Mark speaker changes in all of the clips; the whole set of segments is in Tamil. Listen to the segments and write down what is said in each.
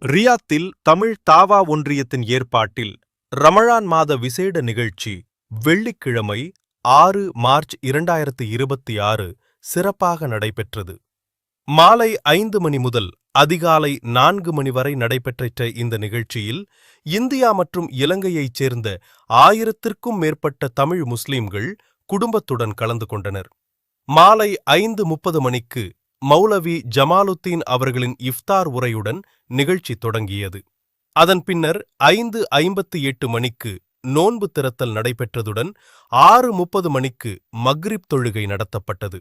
Speaker 1: ரியாத்தில் தமிழ் தாவா ஒன்றியத்தின் ஏற்பாட்டில் ரமழான் மாத விசேட நிகழ்ச்சி வெள்ளிக்கிழமை 6 மார்ச் 2026 சிறப்பாக நடைபெற்றது. மாலை 5 மணி முதல் அதிகாலை 4 மணி வரை நடைபெற்ற இந்த நிகழ்ச்சியில் இந்தியா மற்றும் இலங்கையைச் சேர்ந்த 1000த்திற்கும் மேற்பட்ட தமிழ் முஸ்லிம்கள் குடும்பத்துடன் கலந்து கொண்டனர். மாலை 5:30 மணிக்கு மௌலவி ஜமாலுத்தீன் அவர்களின் இஃப்தார் உரையுடன் நிகழ்ச்சி தொடங்கியது. அதன் பின்னர் 5:58 மணிக்கு நோன்பு திறத்தல் நடைபெற்றதுடன் 6:30 மணிக்கு மக்ரிப் தொழுகை நடத்தப்பட்டது.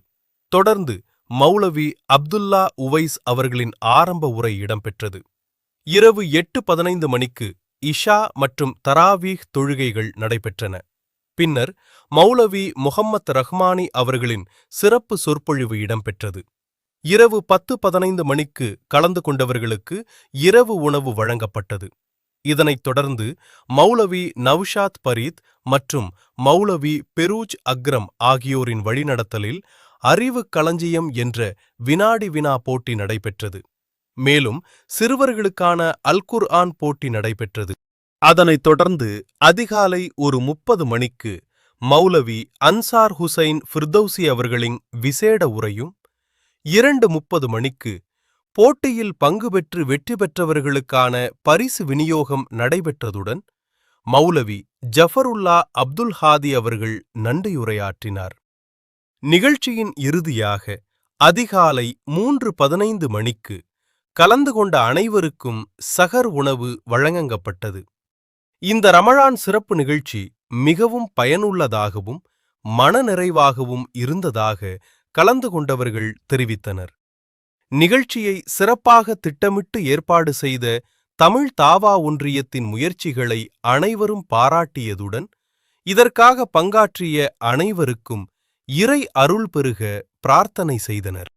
Speaker 1: தொடர்ந்து மௌலவி அப்துல்லா உவைஸ் அவர்களின் ஆரம்ப உரை இடம்பெற்றது. இரவு 8:15 மணிக்கு இஷா மற்றும் தராவீஹ் தொழுகைகள் நடைபெற்றன. பின்னர் மௌலவி முஹம்மத் ரஹ்மானி அவர்களின் சிறப்பு சொற்பொழிவு இடம்பெற்றது. இரவு 10:15 மணிக்கு கலந்து கொண்டவர்களுக்கு இரவு உணவு வழங்கப்பட்டது. இதனைத் தொடர்ந்து மௌலவி நவ்ஷாத் பரீத் மற்றும் மௌலவி பெரூஜ் அக்ரம் ஆகியோரின் வழிநடத்தலில் அறிவு களஞ்சியம் என்ற வினாடி வினா போட்டி நடைபெற்றது. மேலும் சிறுவர்களுக்கான அல் குர்ஆன் போட்டி நடைபெற்றது. அதனைத் தொடர்ந்து அதிகாலை 1:30 மணிக்கு மௌலவி அன்சார் ஹுசைன் ஃபிர்தௌசி அவர்களின் விசேட உரையும், 2:30 மணிக்கு போட்டியில் பங்கு பெற்று வெற்றி பெற்றவர்களுக்கான பரிசு விநியோகம் நடைபெற்றதுடன் மௌலவி ஜஃபருல்லா அப்துல் ஹாதி அவர்கள் நன்றியுரையாற்றினார். நிகழ்ச்சியின் இறுதியாக அதிகாலை 3:15 மணிக்கு கலந்து கொண்ட அனைவருக்கும் சஹர் உணவு வழங்கப்பட்டது. இந்த ரமழான் சிறப்பு நிகழ்ச்சி மிகவும் பயனுள்ளதாகவும் மனநிறைவாகவும் இருந்ததாக கலந்து கொண்டவர்கள் தெரிவித்தனர். நிகழ்ச்சியை சிறப்பாக திட்டமிட்டு ஏற்பாடு செய்த தமிழ் தாவா ஒன்றியத்தின் முயற்சிகளை அனைவரும் பாராட்டியதுடன் இதற்காக பங்காற்றிய அனைவருக்கும் இறை அருள் பெருக பிரார்த்தனை செய்தனர்.